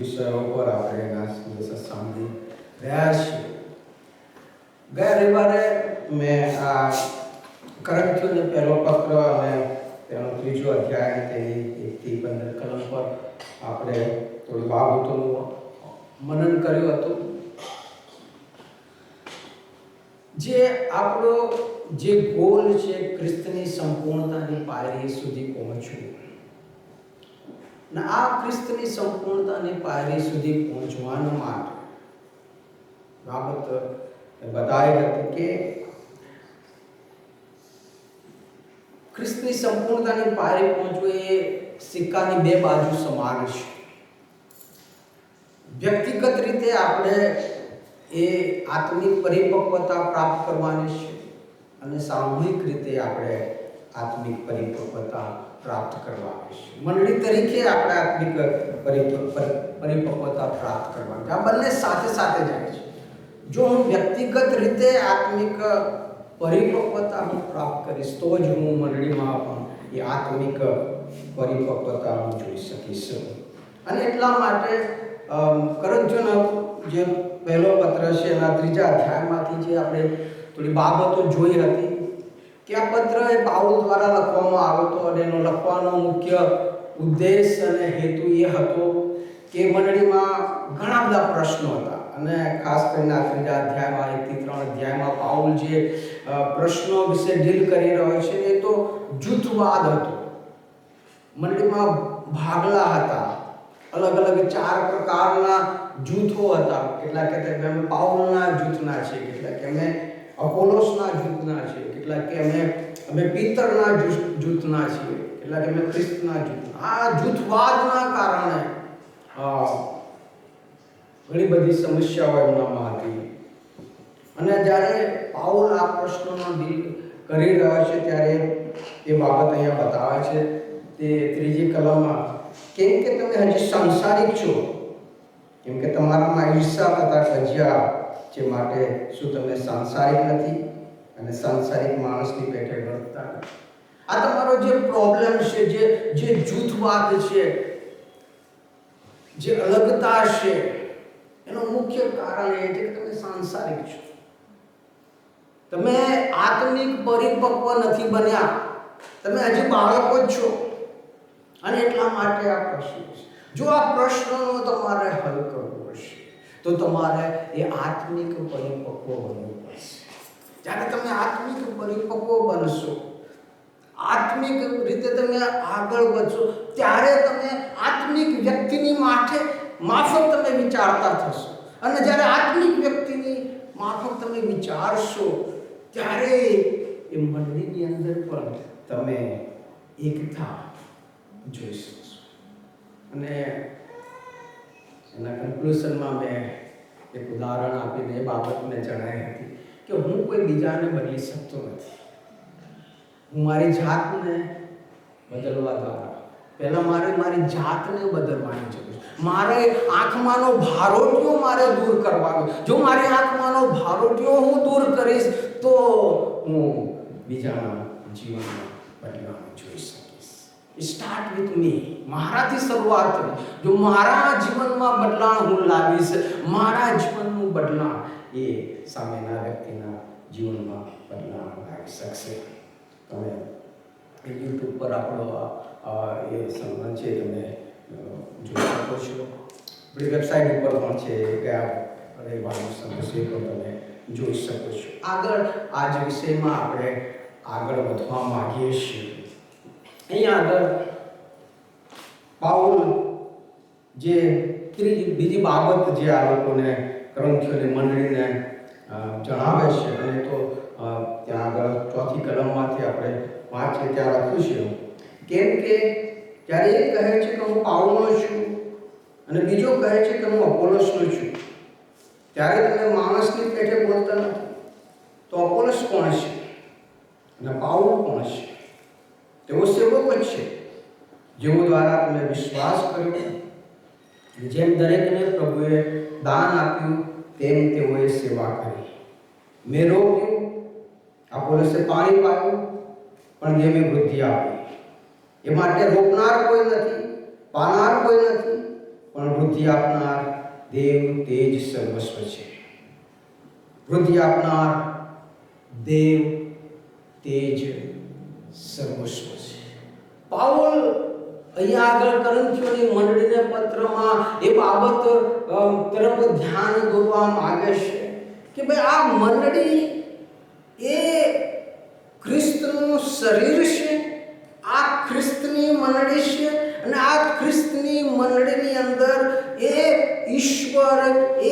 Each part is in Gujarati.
વિષયો પર આપણે એના સંદેશા સાંભળી રહ્યા છીએ. ગયા રવિવારે મેં આ કરંથીઓનો પહેલો પત્ર અને તેનો 3જો અધ્યાય તેની 1 થી 15 કલમ પર આપણે થોડી બાબતોનું મનન કર્યું હતું. જે આપણો જે ગોલ છે ખ્રિસ્તની સંપૂર્ણતાની પાયરી સુધી પહોંચવું, અને આ ખ્રિસ્તની સંપૂર્ણતાની પાયરી સુધી પહોંચવાના માટે બાબત બતાવી હતી કે ખ્રિસ્તની સંપૂર્ણતાની પાયરી પહોંચવું એ સિક્કાની બે બાજુ સમાન છે. વ્યક્તિગત રીતે આપણે એ આત્મિક પરિપક્વતા પ્રાપ્ત કરવાની છે અને સામૂહિક રીતે આપણે આત્મિક પરિપક્વતા પ્રાપ્ત કરવાની છે. મંડળી તરીકે આપણે આત્મિક પરિપક્વતા પ્રાપ્ત કરવાની છે. આ બંને સાથે સાથે જાય છે. જો હું વ્યક્તિગત રીતે આત્મિક પરિપક્વતા હું પ્રાપ્ત કરીશ તો જ હું મંડળીમાં પણ એ આત્મિક પરિપક્વતા હું જોઈ શકીશ. અને એટલા માટે કરંથીઓનો જે પહેલો પત્ર છે એના 3જા અધ્યાયમાંથી જે આપણે થોડી બાબતો જોઈ હતી કે આ પત્ર એ પાઉલ દ્વારા લખવામાં આવ્યો હતો અને એનો લખવાનો મુખ્ય ઉદ્દેશ અને હેતુ એ હતો કે મંડળીમાં ઘણા બધા પ્રશ્નો હતા. અને ખાસ કરીને આ 3જા અધ્યાયમાં 1 થી 3 અધ્યાયમાં પાઉલ જે પ્રશ્નો વિશે ડીલ કરી રહ્યો છે એ તો જૂથવાદ હતો. મંડળીમાં ભાગલા હતા, અલગ અલગ 4 પ્રકારના જૂથો હતા. કેટલાક કહેતા કે અમે પાઉલના જૂથના છે, કેટલાક કે અમે અપોલોસના જૂથના છે, કેટલાક કે અમે પીતરના જૂથના છીએ, કેટલાક અમે ખ્રિસ્તના જૂથના. આ જૂથવાદના કારણે ઘણી બધી સમસ્યાઓ એમનામાં હતી. અને જ્યારે પાઉલ આ પ્રશ્નોનો ડીલ કરી રહ્યો છે ત્યારે એ બાબત અહીંયા બતાવે છે તે 3જી કલમમાં, કેમ કે તમે હજી સંસારિક છો, કેમ કે તમારામાં ઈર્ષા તથા કજિયા છે, માટે શું તમે સંસારિક નથી અને સંસારિક માણસની પેટે વર્તતા નથી? આ તમારો જે પ્રોબ્લેમ છે, જે જૂથવાદ છે, જે અલગતા છે, એનું મુખ્ય કારણ એ છે કે તમે સાંસારિક છો. તમે આત્મિક પરિપક્વ નથી બન્યા, તમે હજી બાળકો જ છો. અને એટલા માટે આ પ્રશ્ન છે. જો આ પ્રશ્નનો તમારે હલ કરવો હશે તો તમારે એ આત્મિક પરિપક્વ બનવું પડશે. જ્યારે તમે આત્મિક પરિપક્વ બનશો, આત્મિક રીતે તમે આગળ વધશો, ત્યારે તમે આત્મિક વ્યક્તિની માફક તમે વિચારતા થશો. અને જ્યારે આત્મિક વ્યક્તિની માફક તમે વિચારશો ત્યારે એ મંડળીની અંદર પણ તમે એકતા જોઈ શકશો. અને એના કન્ક્લુઝનમાં મેં એક ઉદાહરણ આપીને એ બાબત મેં જણાવી હતી કે હું કોઈ બીજાને બદલી શકતો નથી. હું મારી જાતને બદલવા દ્વારા પહેલાં મારી જાતને બદલવાની જરૂર છે. મારે આંખમાંનો ભારોટીઓ મારે દૂર કરવાનો. જો મારી આંખમાંનો ભારોટીઓ હું દૂર કરીશ તો હું બીજાના જીવનમાં બદલાવ જોઈ શકીશ. Start with me. મારાથી શરૂઆત કરી. જો મારા જીવનમાં બદલાવ હું લાવીશ, મારા જીવનનું બદલાવ એ સામેના વ્યક્તિના જીવનમાં બદલાવ લાવી શકશે. તમે યુટ્યુબ પર આપણો એ સંબંધ છે તમે જોઈ શકો છો. આપણી વેબસાઇટ ઉપર પણ છે, કયા રવિવારનો સંદેશ એ પણ તમે જોઈ શકો છો. આગળ આ જ વિષયમાં આપણે આગળ વધવા માંગીએ છીએ. અહીંયા આગળ પાઉલ જે બીજી બાબત જે આ લોકોને કરંથીઓની મંડળીને જણાવે છે, અને તો ત્યાં આગળ 4થી કલમમાંથી આપણે વાંચીએ ત્યાં લખ્યું છે, કેમ કે જ્યારે એક કહે છે કે હું પાઉલનો છું અને બીજો કહે છે કે હું અપોલોસનો છું, ત્યારે તમે માણસની પેઠે બોલતા નથી. તો અપોલોસ કોણ છે અને પાઉલ કોણ છે? તેઓ સેવકો જ છે, જેઓ દ્વારા તમે વિશ્વાસ કર્યો. જેમ દરેકને પ્રભુએ દાન આપ્યું તેમ તેઓએ સેવા કરી. મેં રોપ્યું, અપોલોસે પાણી પાયું, પણ દેવે વૃદ્ધિ આપી. એ માટે રોપનાર કોઈ નથી, પાનાર કોઈ નથી, પણ વૃદ્ધિ આપનાર દેવ તેજ સર્વસ્વ છે. વૃદ્ધિ આપનાર દેવ તેજ સર્વસ્વ છે. પાઉલ અહીંયા આગળ કરંથીઓની મંડળીને પત્રમાં એ બાબત તરફ ધ્યાન દોરવા માંગે છે કે ભાઈ આ મંડળી એ ખ્રિસ્તનું શરીર છે, આ ખ્રિસ્તની મંડળી છે અને આ ખ્રિસ્તની મંડળીની અંદર એ ઈશ્વર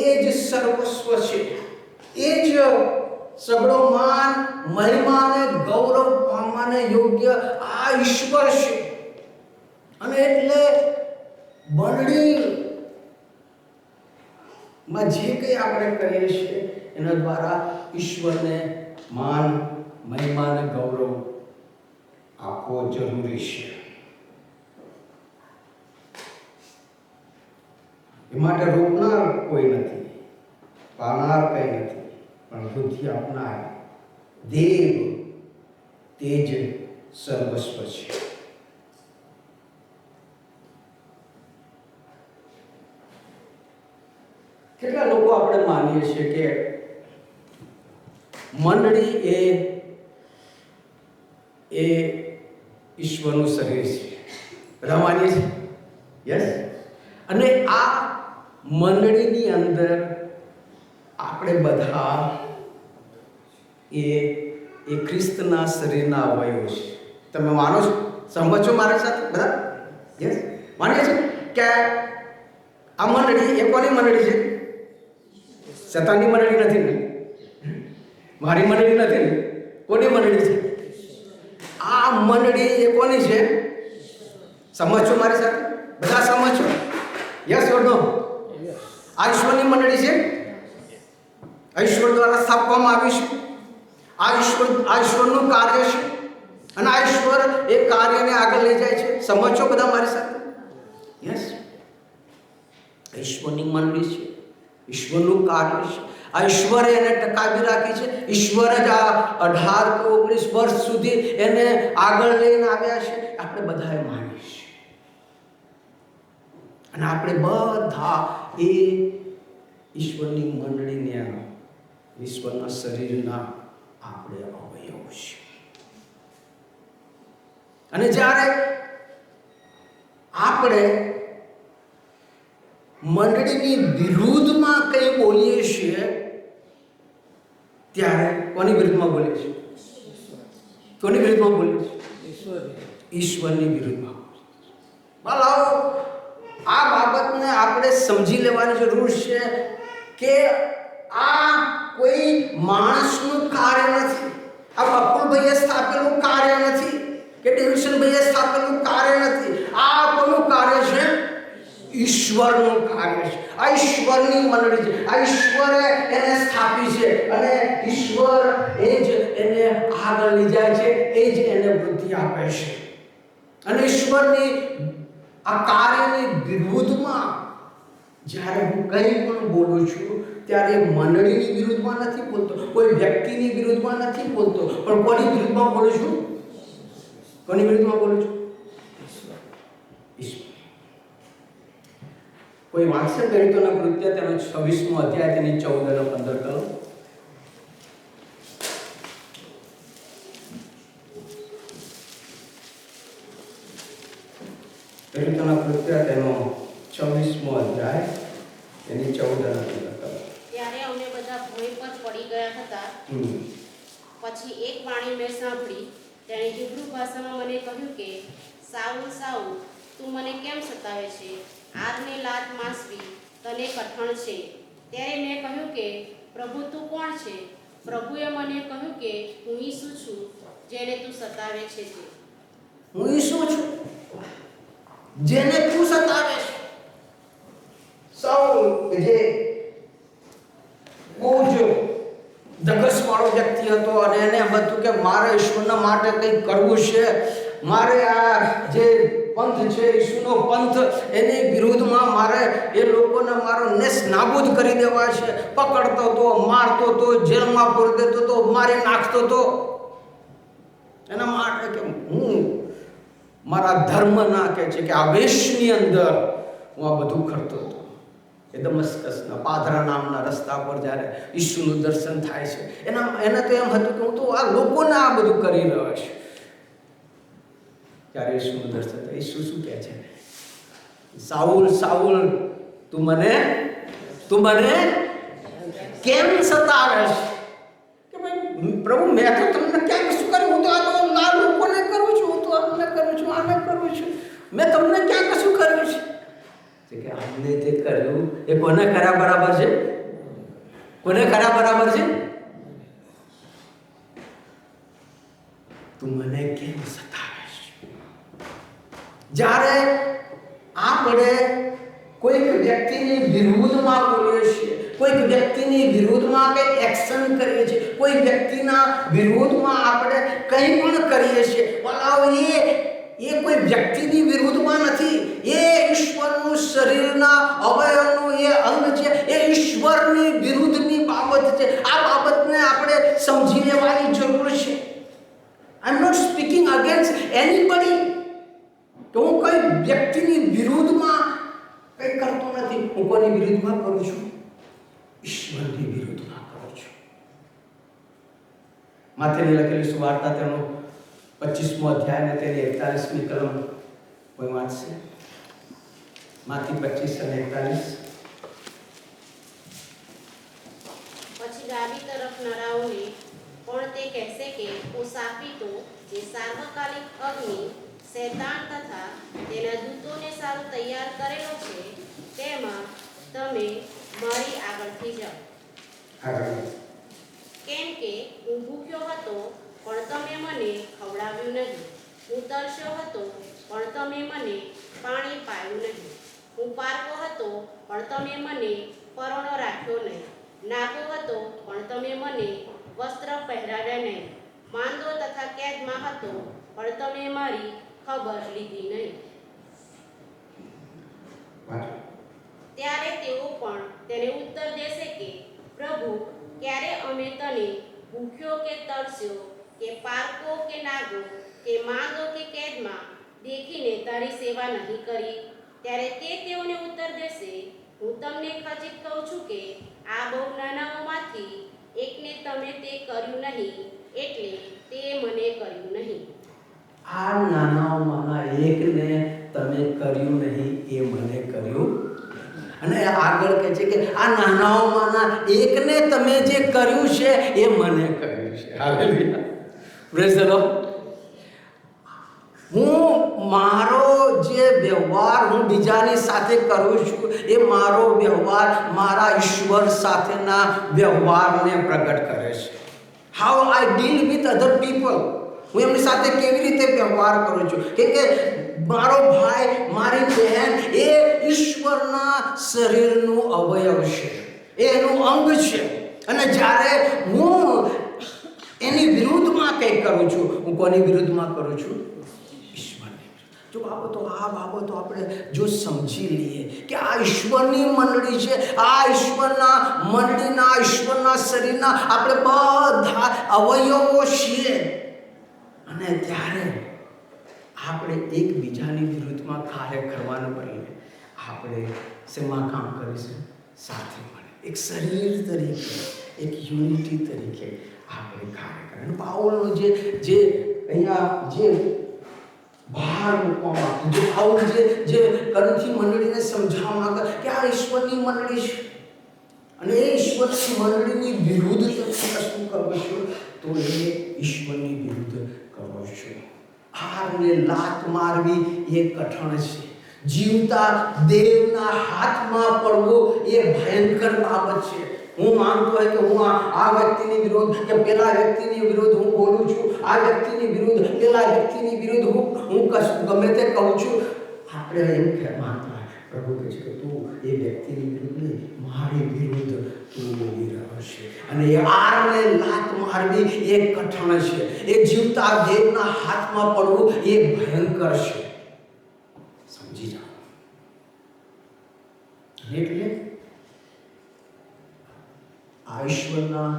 એ જ સર્વસ્વ છે. એ જ સગળો માન, મહિમા અને ગૌરવ પામવાને યોગ્ય આ ઈશ્વર છે. અને એટલે મંડળીમાં જે કંઈ આપણે કરીએ છીએ એના દ્વારા ઈશ્વરને માન, મહિમા અને ગૌરવ આપવો જરૂરી છે. એ માટે રોકનાર કોઈ નથી, પાનાર કંઈ નથી, પણ વૃદ્ધિ આપનાર દેવ તેજ સર્વસ્વ છે. કેટલા લોકો આપણે માનીએ છીએ કે મંડળી એ ઈશ્વરનું શરીર છે. બધા માનીએ છીએ? યસ. અને આ મંડળીની અંદર આપણે બધા એ ખ્રિસ્તના શરીરના અવયવો છે. તમે માનો છો? સહમત છો મારી સાથે બધા? યસ. માનીએ છીએ કે આ મંડળી એ કોની મંડળી છે? શેતાનની મંડળી નથી ને, મારી મંડળી નથી ને, કોની મંડળી છે? આ મંડળી એ કોની છે? સમજ છો મારી સાથે? બધા સમજ છો? યસ ઓર નો? આ ઈશ્વરની મંડળી છે. આ ઈશ્વર દ્વારા સ્થાપવામાં આવી છે. આ ઈશ્વરનું કાર્ય છે અને આ ઈશ્વર એ કાર્યને આગળ લઈ જાય છે. સમજ છો બધા મારી સાથે? યસ. ઈશ્વરની મંડળી છે, ઈશ્વરનું કાર્ય છે. આ ઈશ્વરે એને ટકાવી રાખી છે. ઈશ્વર જ આ 18 કે 19 વર્ષ સુધી એને આગળ લઈને આવ્યા છે. આપણે બધાએ માનીએ છીએ અને આપણે બધા એ ઈશ્વરની મંડળીને, ઈશ્વરના શરીરના આપણે અવયવ છે. અને જ્યારે આપણે મંડળીની વિરુદ્ધમાં કંઈ બોલીએ છીએ ત્યારે કોની વિરુદ્ધમાં બોલીએ છીએ? કોની વિરુદ્ધમાં બોલીએ છીએ? ઈશ્વરની વિરુદ્ધમાં. બોલાવો, આ બાબતને આપણે સમજી લેવાની જરૂર છે કે આ કોઈ માણસનું કાર્ય નથી. આ બકુલભાઈએ સ્થાપેલું કાર્ય નથી કે ડેવિડસનભાઈએ સ્થાપેલું કાર્ય નથી. આ કોનું કાર્ય છે? ઈશ્વરનું કાર્ય છે. આ ઈશ્વરની મંડળી છે. આ ઈશ્વરે એને સ્થાપી છે અને ઈશ્વર એ જ એને આગળ લઈ જાય છે, એ જ એને વૃદ્ધિ આપે છે. અને ઈશ્વરની આ કાર્યની વિરુદ્ધમાં જ્યારે હું કંઈ પણ બોલું છું ત્યારે મંડળીની વિરુદ્ધમાં નથી બોલતો, કોઈ વ્યક્તિની વિરુદ્ધમાં નથી બોલતો, પણ કોની વિરુદ્ધમાં બોલું છું? કોની વિરુદ્ધમાં બોલું છું? ઈશ્વર. કોઈ વાંચશે પ્રેરિતોના કૃત્ય તેનો 26મો અધ્યાય તેની 14 અને 15 કલમ. પ્રેરિતોના કૃત્ય તેનો 26મો અધ્યાય તેની 14 અને 15 કલમ. ત્યારે અમે બધા ભોય પર પડી ગયા હતા. પછી એક વાણી મેં સાંભળી. તેણે હિબ્રુ ભાષામાં મને કહ્યું કે સાઉલ સાઉલ, તું મને કેમ સતાવે છે? આરને લાત માસવી તને કઠણ છે. ત્યારે મેં કહ્યું કે પ્રભુ તું કોણ છે? પ્રભુએ મને કહ્યું કે હું ઈસુ છું જેને તું સતાવે છે. તે હું ઈસુ છું જેને તું સતાવે છે. સાઉલ જે બહુ જ ધગસવાળો વ્યક્તિ હતો અને એને હતું કે મારે ઈશ્વરના માટે કંઈક કરવું છે, મારે આ જે પંથ છે ઈસુનો પંથ એની વિરુદ્ધમાં મારે એ લોકોને મારો નેસ નાબૂદ કરી દેવા છે. પકડતો તો, મારતો તો, જેલમાં પૂરી દેતો તો, મારી નાખતો તો. એના માટે કે હું મારા ધર્મ ના કહે છે કે આ વેશની અંદર હું આ બધું કરતો હતો. એ દમસ્કસના પાદરા નામના રસ્તા પર જ્યારે ઈસુનું દર્શન થાય છે, એને તો એમ હતું કે હું તો આ લોકોને આ બધું કરી રહ્યો છું. ત્યારે ઈસુનું દર્શન થાય, ઈસુ શું કહે છે? સાઉલ સાઉલ, તું મને કેમ સતાવે છે? કે ભાઈ પ્રભુ, મેં તો તમને ક્યાં કશું કર્યું? હું તો આ લોકોને કરું છું, હું તો આને કરું છું, આને કરું છું. મેં તમને ક્યાં કશું કર્યું છે? કે આમને તે કર્યું એ કોને કર્યા બરાબર છે? કોને કર્યા બરાબર છે? તું મને કેમ સતાવે છે? જ્યારે આપણે કોઈક વ્યક્તિની વિરુદ્ધમાં બોલીએ છીએ, કોઈક વ્યક્તિની વિરુદ્ધમાં કંઈ એક્શન કરીએ છીએ, કોઈ વ્યક્તિના વિરુદ્ધમાં આપણે કંઈ પણ કરીએ છીએ, બોલાવો એ કોઈ વ્યક્તિની વિરુદ્ધમાં નથી, એ ઈશ્વરનું શરીરના અવયવનું એ અંગ છે, એ ઈશ્વરની વિરુદ્ધની બાબત છે. આ બાબતને આપણે સમજી લેવાની જરૂર છે. I am not speaking against anybody. તો હું કોઈ વ્યક્તિની વિરુદ્ધમાં કંઈ કરતો નથી. હું કોની વિરુદ્ધમાં કરું છું? ઈશ્વરની વિરુદ્ધમાં કરું છું. માથેની લખેલી સુવાર્તા તેનો 25મો અધ્યાય અને તેની 41મી કલમ કોઈ વાંચશે? માથી 25 અને 41. પછી ડાબી તરફ નરાઓને પણ તે કહેશે કે હું શાપિતો જે સાર્વકાલિક અગ્નિ શૈતાન તથા તેના દૂતોને સારું તૈયાર કરેલો છે, તેમાં તમે મારી આગળથી જાઓ. કેમ કે હું ભૂખ્યો હતો પણ તમે મને ખવડાવ્યું નહીં, હું તરસ્યો હતો પણ તમે મને પાણી પાયું નહીં, હું પારકો હતો પણ તમે મને પરોણો રાખ્યો નહીં, નાગો હતો પણ તમે મને વસ્ત્ર પહેરાવ્યા નહીં, માંદો તથા કેદમાં હતો પણ તમે મારી ખબર લીધી નહીં. ત્યારે તેઓ પણ તેને ઉત્તર દેશે કે પ્રભુ, ક્યારે અમે તને ભૂખ્યો કે તરસ્યો કે પારકો કે નાગો કે માંદો કે કેદમાં દેખીને તારી સેવા નહીં કરી? ત્યારે તે તેઓને ઉત્તર દેશે, હું તમને ખચિત કહું છું કે આ બહુ નાનાઓમાંથી એકને તમે તે કર્યું નહીં, એટલે તે મને કર્યું નહીં. આ નાનાઓમાંના એકને તમે કર્યું નહીં, એ મને કર્યું. અને આગળ કહે છે કે આ નાનાઓમાંના એકને તમે જે કર્યું છે એ મને કર્યું છે. Hallelujah, praise the lord. હું મારો જે વ્યવહાર હું બીજાની સાથે કરું છું, એ મારો વ્યવહાર મારા ઈશ્વર સાથેના વ્યવહારને પ્રગટ કરે છે. How I deal with other people, હું એમની સાથે કેવી રીતે વ્યવહાર કરું છું. કે મારો ભાઈ, મારી બહેન એ ઈશ્વરના શરીરનું અવયવ છે, એનું અંગ છે. અને જ્યારે હું એની વિરુદ્ધમાં કંઈ કરું છું, હું કોની વિરુદ્ધમાં કરું છું? ઈશ્વરની. જો આ બાબતો આપણે જો સમજી લઈએ કે આ ઈશ્વરની મંડળી છે, આ ઈશ્વરના મંડળીના, ઈશ્વરના શરીરના આપણે બધા અવયવો છીએ. અને ત્યારે આપણે એકબીજાની વિરુદ્ધમાં કાર્ય કરવાનું બદલે આપણે શેમાં કામ કરીશું? સાથે મળે, એક શરીર તરીકે, એક યુનિટી તરીકે આપણે કાર્ય કરીએ. અને પાઉલનો જે અહીંયા જે ભાર મૂકવામાં, જે પાઉલ જે કરંથી મંડળીને સમજાવવા માંગે કે આ ઈશ્વરની મંડળી છે, અને એ ઈશ્વરની મંડળીની વિરુદ્ધ શું કરવું છું? તો એ ઈશ્વરની વિરુદ્ધ કરો છો. હારને લાત મારવી એ કઠણ છે. જીવતા દેવના હાથમાં પડવો એ ભયંકર બાબત છે. હું માનતો હોય કે હું આ વ્યક્તિની વિરુદ્ધ કે પેલા વ્યક્તિની વિરુદ્ધ હું બોલું છું, આ વ્યક્તિની વિરુદ્ધ પેલા વ્યક્તિની વિરુદ્ધ હું ગમે તે કહું છું. આપણે એમ માનતા હોય, પ્રભુ કહે છે કે તું એ વ્યક્તિની વિરુદ્ધ નહીં, મારી વિરુદ્ધ તું બોલી રહ્યો છે. અને એ આરને લાત મારવી એ કઠણ છે. એ જીવતા દેવના હાથમાં પડવું એ ભયંકર છે. સમજી જાઓ. એટલે આ ઈશ્વરના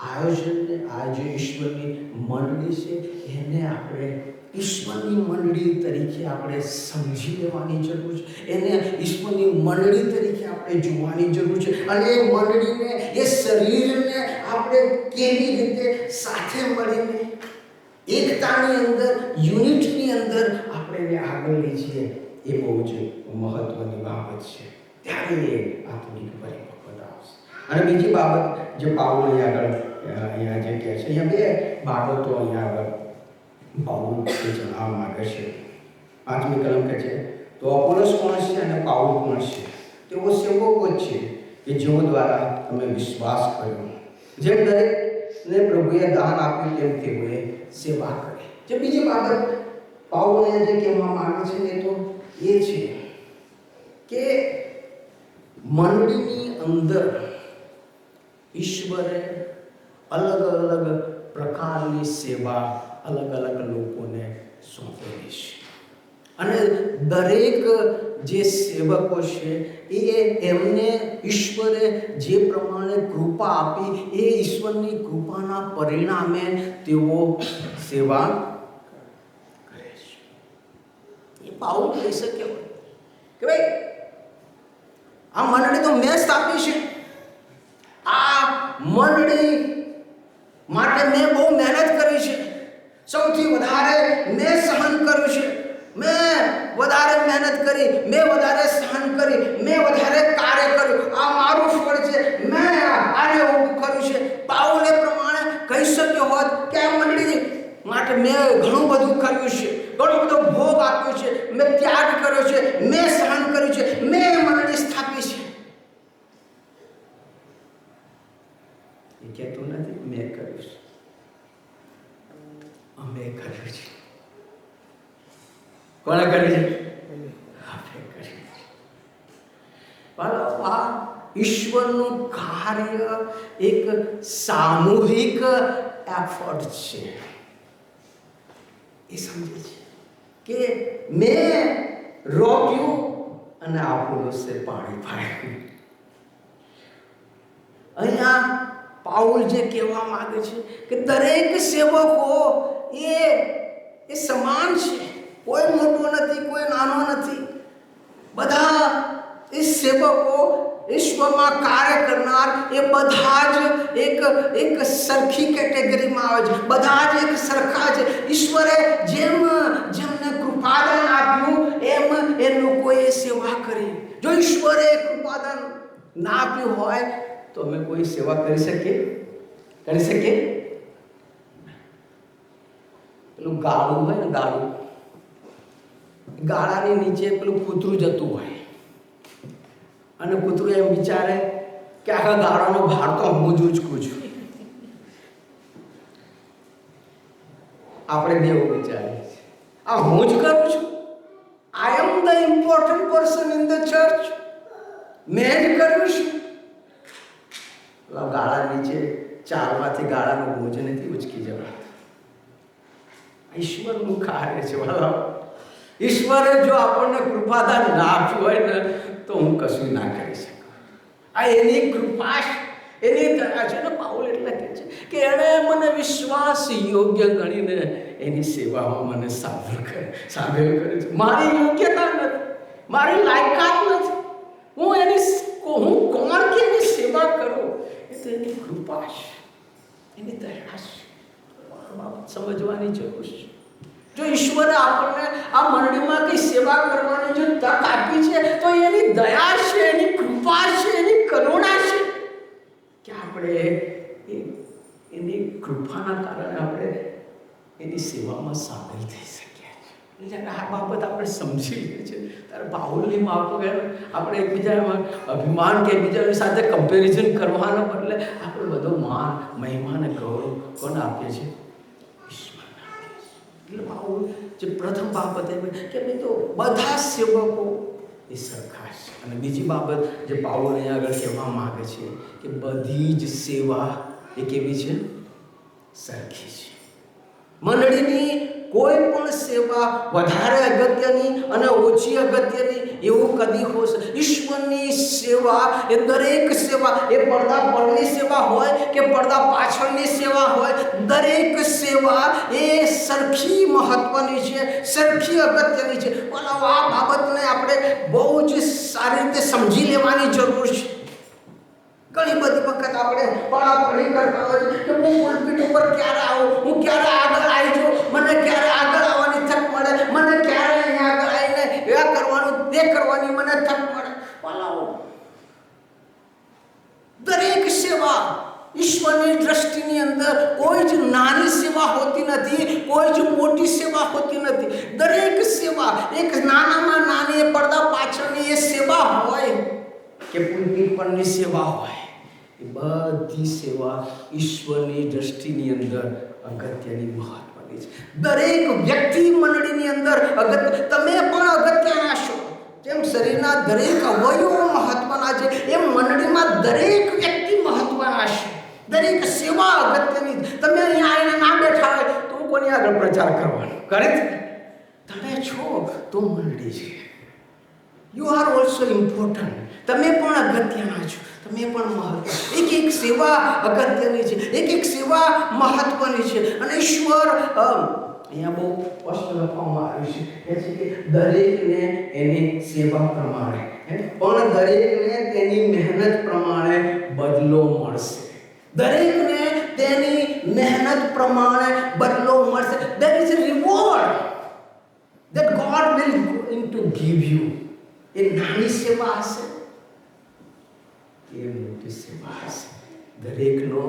આયોજનને, આ જે ઈશ્વરની મંડળી છે, એને આપણે ઈશ્વરની મંડળી તરીકે આપણે સમજી લેવાની જરૂર છે. એને ઈશ્વરની મંડળી તરીકે આપણે જોવાની જરૂર છે. અને એ મંડળીને, એ શરીરને આપણે કેવી રીતે સાથે મળીને એકતાની અંદર, યુનિટની અંદર આપણે એને આગળ લઈ જઈએ, એ બહુ જ મહત્વની બાબત છે. ત્યારે એ આત્મિક પરિપક્વતા આવશે. અને બીજી બાબત જે પાઉલ અહીંયા જે કહે છે, અહીંયા બે બાબતો અહીંયા આગળ પાઉલ જણાવવા માંગે છે. 5મી કલમ કહે છે, તો અપોલોસ કોણ છે અને પાઉલ કોણ છે? તેઓ સેવકો જ છે કે જેઓ દ્વારા તમે વિશ્વાસ કર્યો, જેમ દરેકને પ્રભુએ દાન આપ્યું તેમ તેઓએ સેવા કરી. જે બીજી બાબત પાઉલ જે કહેવા માંગે છે એ તો એ છે કે મંડળીની અંદર ઈશ્વરે અલગ અલગ પ્રકારની સેવા અલગ અલગ લોકોને સોંપેલી છે. અને દરેક જે સેવકો છે એ એમને ઈશ્વરે જે પ્રમાણે કૃપા આપી એ ઈશ્વરની કૃપાના પરિણામે તેઓ સેવા કરે છે. એ પાઉલ કહી શકે કે ભાઈ આ મંડળી તો મેં સ્થાપી છે, આ મંડળી માટે મેં બહુ મહેનત કરી છે, સૌથી વધારે મેં સહન કર્યું છે, મેં વધારે મહેનત કરી, મેં વધારે સહન કરી, મેં વધારે કાર્ય કર્યું, આ મારું ફળ છે, મેં આને ઊભું કર્યું છે. પાઉલ એ પ્રમાણે કહી શક્યો હોત કે આ મંડળી માટે મેં ઘણું બધું કર્યું છે, ઘણો બધો ભોગ આપ્યો છે, મેં ત્યાગ કર્યો છે, મેં સહન કર્યું છે, મેં મંડળી સ્થાપી છે. એ કહેતું નથી મેં કર્યું છે, અમે કર્યું છે. કોણે કર્યું છે? આપણે કર્યું છે. આ ઈશ્વરનું કાર્ય એક સામૂહિક એફર્ટ છે. એ સમજે છે કે મેં રોપ્યું અને અપોલોસે પાણી પાડ્યું. અહીંયા પાઉલ જે કહેવા માંગે છે કે દરેક સેવકો એ સમાન છે, કોઈ મોટો નથી, કોઈ નાનો નથી. બધા એ સેવકો ઈશ્વરમાં કાર્ય કરનાર એ બધા જ એક સરખી કેટેગરીમાં આવે છે, બધા જ એક સરખા છે. ઈશ્વરે જેમને કૃપાદાન આપ્યું એમ એ લોકોએ સેવા કરી. જો ઈશ્વરે કૃપાદાન ના આપ્યું હોય તો અમે કોઈ સેવા કરી શકીએ? પેલું ગાડું હોય ને, ગાડાની નીચે પેલું કૂતરું જતું હોય અને કૂતરું એમ વિચારે કે આખા ગાડાનો ભાર તો હું જ ઉચકું છું. આપણે બે એવું વિચારીએ, આ હું જ કરું છું, I am the important person in the church, મેં જ કર્યું છું. ગાળા નીચે ચાલવાથી ગાળાનો બોજ નથી ઉચકી જવા. ઈશ્વરનું કાર્ય છે. ઈશ્વરે જો આપણને કૃપાદાન ના આપ્યું હોય ને તો હું કશું ના કરી શકું. આ એની કૃપા છે, એની દયા છે ને. પાઉલ એટલે કહે છે કે એણે મને વિશ્વાસ યોગ્ય ગણીને એની સેવામાં મને સામેલ કરે છે. મારી યોગ્યતા નથી, મારી લાયકાત નથી, હું કોણ કે એની સેવા કરું? એ તો એની કૃપા છે, એની દયા છે. સમજવાની જરૂર છે. જો ઈશ્વરે આપણને આ મંડળીમાં કઈ સેવા કરવાની જો તક આપી છે તો એની દયા છે, એની કૃપા છે, એની કરુણા છે કે આપણે એની કૃપાના કારણે આપણે એની સેવામાં સામેલ થઈ શકીએ છીએ. જ્યારે આ બાબત આપણે સમજી લઈએ છીએ ત્યારે પાઉલની માફક આપણે એકબીજામાં અભિમાન કે એકબીજાની સાથે કમ્પેરિઝન કરવાના બદલે આપણે બધો માન, મહિમા અને ગૌરવ કોને આપીએ છીએ? એટલે પાઉલ જે પ્રથમ બાબત એ કે ભાઈ તો બધા સેવકો એ સરખા છે. અને બીજી બાબત જે પાઉલ અહીંયા આગળ કહેવા માંગે છે કે બધી જ સેવા એ કેવી છે? સરખી છે. મંડળીની કોઈ પણ સેવા વધારે અગત્યની અને ઓછી અગત્યની એવું કદી હોશે. ઈશ્વરની સેવા એ દરેક સેવા, એ પડદા પરની સેવા હોય કે પડદા પાછળની સેવા હોય, દરેક સેવા એ સરખી મહત્વની છે, સરખી અગત્યની છે. પણ આ બાબતને આપણે બહુ જ સારી રીતે સમજી લેવાની જરૂર છે. ઘણી બધી વખત આપણે પળાપળી કરતા હોય કે હું પુલપીટ ઉપર ક્યારે આવું, હું ક્યારે આગળ આવી જાઉં, મને ક્યારે આગળ આવવાની તક મળે, મને ક્યારે અહીંયા આગળ આવીને એ કરવાનું તે કરવાની મને તક મળે. પલાવો દરેક સેવા ઈશ્વરની દ્રષ્ટિની અંદર કોઈ જ નાની સેવા હોતી નથી, કોઈ જ મોટી સેવા હોતી નથી. દરેક સેવા એક નાનામાં નાની પડદા પાછળની એ સેવા હોય કે પુલપીટ પરની સેવા હોય, એ બધી સેવા ઈશ્વરની દ્રષ્ટિની અંદર અગત્યની મહત્વની છે. દરેક વ્યક્તિ મંડળીની અંદર તમે પણ અગત્યના છો. જેમ શરીરના દરેક અવયવો મહત્વના છે, એમ મંડળીમાં દરેક વ્યક્તિ મહત્વના છે. દરેક સેવા અગત્યની. તમે અહીંયા આવીને ના બેઠા હોય તો કોની આગળ પ્રચાર કરવાનો કરે? તમે છો તો મંડળી છે. You are also important. તમે પણ અગત્યના છો, તમે પણ મહત્વ. એક સેવા અગત્યની છે, એક સેવા મહત્વની છે. અને ઈશ્વર અહીંયા બહુ સ્પષ્ટ લખવામાં આવ્યું છે કે દરેકને એની સેવા પ્રમાણે પણ દરેકને તેની મહેનત પ્રમાણે બદલો મળશે. દરેકને તેની મહેનત પ્રમાણે બદલો મળશે. There is a reward that God will going to give you. એ નાની સેવા હશે કે મોટી સેવા હશે, દરેકનો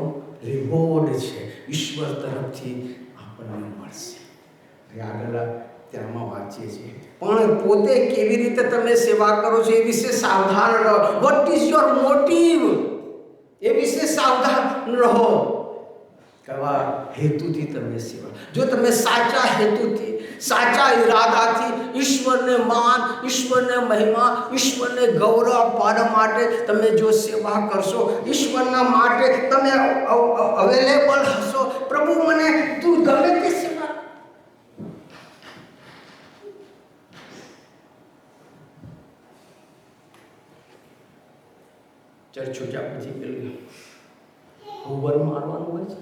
રિવોર્ડ છે ઈશ્વર તરફથી આપણને મળશે. આગળ ત્યાંમાં વાંચીએ છીએ. પણ પોતે કેવી રીતે તમે સેવા કરો છો એ વિશે સાવધાન રહો. What is your motive? એ વિશે સાવધાન રહો. કવા હેતુથી તમે સેવા, જો તમે સાચા હેતુથી, સાચા ઈરાદાથી ઈશ્વરને માન, ઈશ્વરને મહિમા, ઈશ્વરને ગૌરવ આપવા માટે તમે જો સેવા કરશો, ઈશ્વરના માટે તમે અવેલેબલ હશો, પ્રભુ મને તું ગમે તે સેવા. ચર્ચ છૂટ્યા પછી પેલું હોવર મારવાનું હોય છે,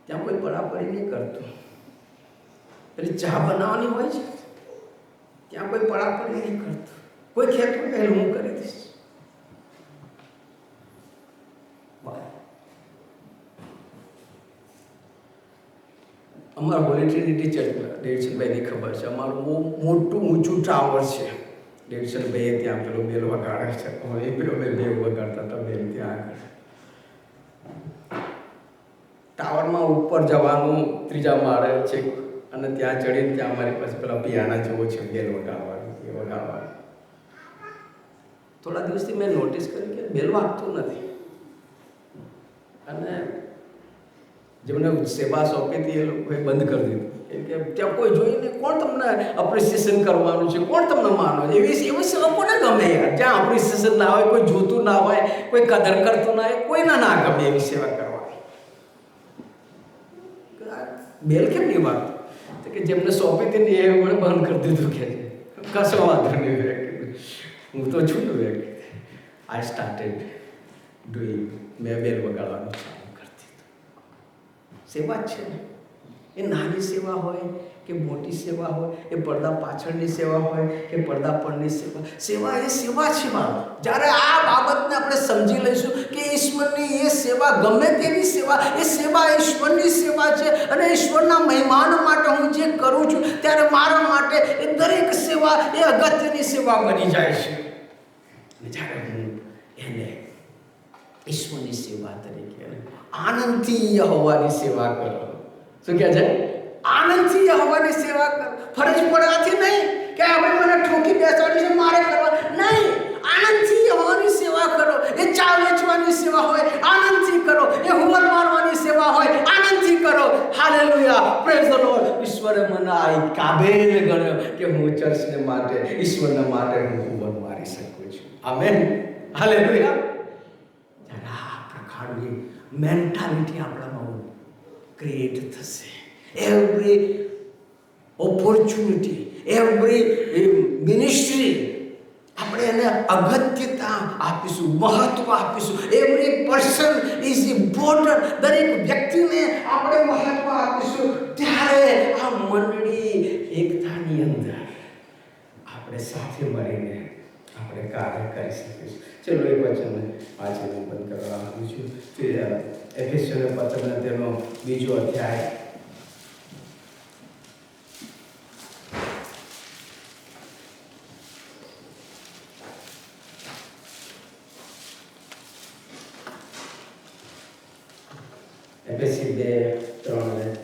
ત્યાં કોઈ પડાપડી નહીં કરતું. પેલી ચા બનાવવાની હોય છે, ત્યાં કોઈ પડાપડી નહીં કરતું. કોઈ ખેતું કહે હું કરી દઈશ. અમારા હોલી ટ્રિનિટી ચર્ચમાં ડેવિડસનભાઈની ખબર છે, અમારું બહુ મોટું ઊંચું ટાવર છે. ડેવિડસનભાઈએ ત્યાં પેલો બેલ વગાડે છે, એ પેલો બેલ વગાડતા હતા બેલ ત્યાં આગળ. ટાવરમાં ઉપર જવાનું ત્રીજા માળે છે અને ત્યાં ચડીને ત્યાં અમારી પાસે પેલા પિયાના જેવો છે બેલ વગાડવાનું, એ વગાડવાનું. થોડા દિવસથી મેં નોટિસ કર્યું કે બેલ વાગતું નથી. અને જેમને સેવા સોંપી હતી એ લોકોએ બંધ કરી દીધું. કેમ કે ત્યાં કોઈ જોઈને કોણ તમને અપ્રિસિએશન કરવાનું છે, કોણ તમને માનો છે? એવી સેવા કોને ગમે યાર? જ્યાં અપ્રિસિએશન ના હોય, કોઈ જોતું ના હોય, કોઈ કદર કરતું ના હોય, કોઈને ના ગમે એવી સેવા કરવાની. બેલ કેમ નહીં વાગતું? તો કે જેમને સોંપી હતી ને એ મને બંધ કરી દીધું. કે કશો વાંધો નહીં વ્યક્તિ, હું તો છું ને વ્યક્તિ. I started doing. મેં બેલ વગાડવાનું ચાલુ કરી દીધું. સેવા જ છે ને, એ નાની સેવા હોય કે મોટી સેવા હોય, એ પડદા પાછળની સેવા હોય કે પડદા પરની સેવા, સેવા એ સેવા છે. જ્યારે આ બાબતને આપણે સમજી લઈશું કે ઈશ્વરની એ સેવા ગમે તેવી સેવા, એ સેવા ઈશ્વરની સેવા છે અને ઈશ્વરના મહેમાન માટે હું જે કરું છું ત્યારે મારા માટે એ દરેક સેવા એ અગત્યની સેવા બની જાય છે. જ્યારે હું એને ઈશ્વરની સેવા તરીકે આનંદથી યહોવાની સેવા કરો. શું કહે છે? આનંદથી યહોવાની સેવા કરો. ફરજ પડવાથી નહીં કે હવે મને ઠોકી બેસાડી છે મારે કરવા, નહીં. આનંદથી યહોવાની સેવા કરો. એ ચા વેચવાની સેવા હોય, આનંદથી કરો. એ હુમર મારવાની સેવા હોય, આનંદથી કરો. Hallelujah, praise the lord. ઈશ્વરે મને આ કાબેલ ગણ્યો કે હું ચર્ચને માટે, ઈશ્વરના માટે હું હુમર મારી શકું છું. Amen, hallelujah. જ્યારે આ પ્રકારની મેન્ટાલિટી આપણામાં ક્રિએટ થશે, every opportunity, every ministry આપણે એને અગત્યતા આપીશું, મહત્વ આપીશું. Every person is important. દરેક વ્યક્તિને આપણે મહત્વ આપીશું. ત્યારે આ મંડળી એકતાની અંદર આપણે સાથે મળીને આપણે કાર્ય કરી શકીશું. ચલો એક વચન વાંચીને બંધ કરવા માંગુ છું. એફેસોના પત્રના તેનો 2 અધ્યાય Efésios 2:3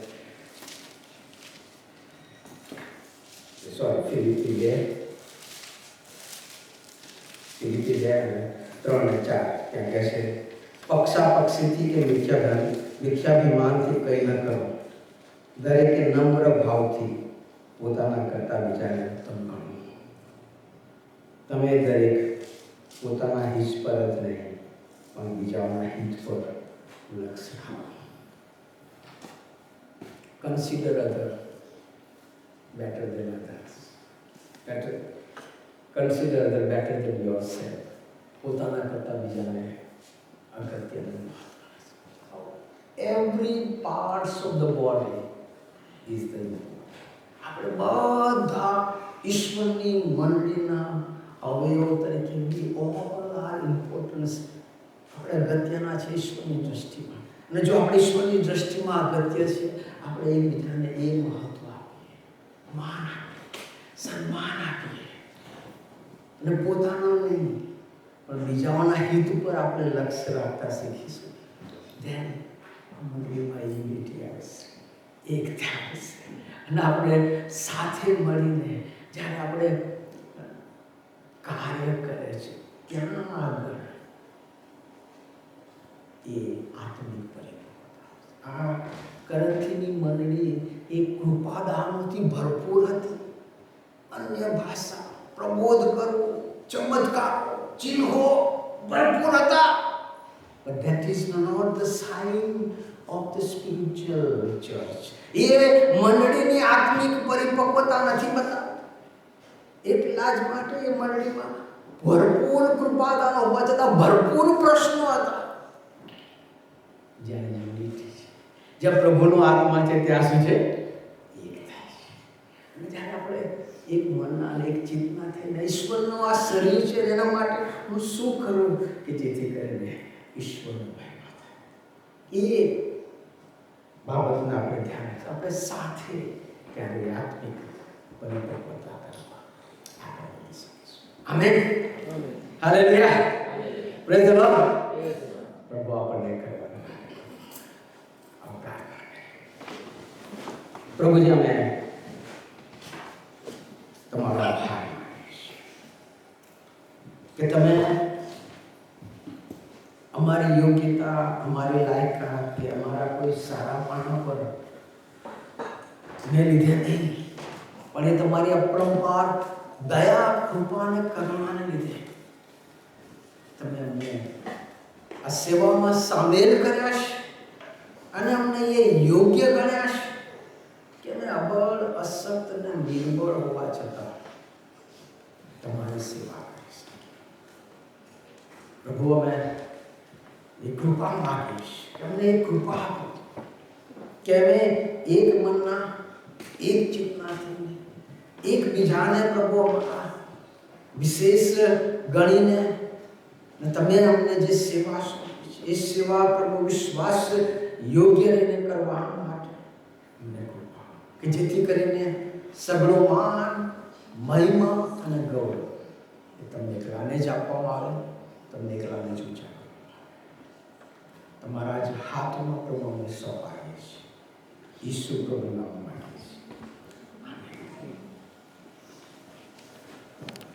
sorry Filipi 2:3-4 ત્યાં કહે છે, પક્ષાપક્ષીથી કે મિથ્યાભિમાનથી કંઈ ન કરો, દરેકે નમ્ર ભાવથી પોતાના કરતા બીજાને ઉત્તમ ગણો. તમે દરેક પોતાના હિત પર જ નહીં પણ બીજાના હિત પર લક્ષ્ય રાખો. Consider other better than others. Consider other better than yourself. પોતાના કરતા બીજાને અગત્યનું. Every parts of the body is the important. આપણે બધા ઈશ્વરની મંડળીના અવયવ તરીકે we all are important. આપણે અગત્યના છે ઈશ્વરની દ્રષ્ટિમાં. અને જો આપણે ઈશ્વરની દ્રષ્ટિમાં અગત્ય છે, આપણે એકબીજાને એ મહત્વ આપીએ, માન આપીએ, સન્માન આપીએ અને પોતાના નહીં પણ બીજાઓના હિત ઉપર આપણે લક્ષ્ય રાખતા શીખીશું. ધેન મંડળીમાં યુનિટી આવશે, એકતા આવશે અને આપણે સાથે મળીને જ્યારે આપણે કાર્ય કરે છે ત્યાં આગળ એ આત્મિક પરિપક્વતા. આ કરંથીની મંડળી એ કૃપાદાનોથી ભરપૂર હતી. અન્ય ભાષા, પ્રબોધ કરવો, ચમત્કારો, ચિહ્નો ભરપૂર હતા. But that is not the sign of the spiritual church. એ મંડળીની આત્મિક પરિપક્વતા નથી બતાવતા. એટલા જ માટે એ મંડળીમાં ભરપૂર કૃપાદાનો હોવા છતાં ભરપૂર પ્રશ્નો હતા. જ્યાં યુનિટી છે, જ્યાં પ્રભુનો આત્મા છે, ત્યાં શું છે? એકતા છે. અને જ્યારે આપણે એક મનના અને એક ચિત્તના થઈને ઈશ્વરનો આ શરીર છે એના માટે હું શું કરું કે જેથી કરીને ઈશ્વરનો મહિમા થાય, એ બાબતને આપણે ધ્યાન રાખીએ. આપણે સાથે ત્યારે આત્મિક પરિપક્વતા કરવા આગળ વધી શકીશું. Amen. Hallelujah. Praise the lord. પ્રભુ આપણને પ્રભુજી અમે તમારો આભાર કે તમે અમારી યોગ્યતા, અમારી લાયકાત કે અમારા કોઈ સારાપણા પર મેં લીધે નહીં, પણ એ તમારી અપરંપાર દયા, કૃપા અને કરુણાને લીધે તમે અમને આ સેવામાં સામેલ કર્યા છે અને અમને એ યોગ્ય ગણ્યા છે કે અમે અબળ, અશક્ત અને નિર્બળ હોવા છતાં તમારી સેવા કરી શકીએ. પ્રભુ અમે એ કૃપા માગીશ કે અમને એ કૃપા આપો કે અમે એક મનના, એક ચિત્તના થઈને એકબીજાને પ્રભુ અમારા વિશેષ ગણીને તમે અમને જે સેવા સોંપી છે એ સેવા પ્રભુ વિશ્વાસ યોગ્ય રહીને કરવા માટે અમને કૃપા કે જેથી કરીને સગળો માન, મહિમા અને ગૌરવ એ તમને એકલાને જ આપવામાં આવે, તમને એકલાને જ ઊંચા તમારા જ હાથમાં પ્રભુ અમને સોંપાવીએ છીએ. ઈસુ પ્રભુના નામમાં.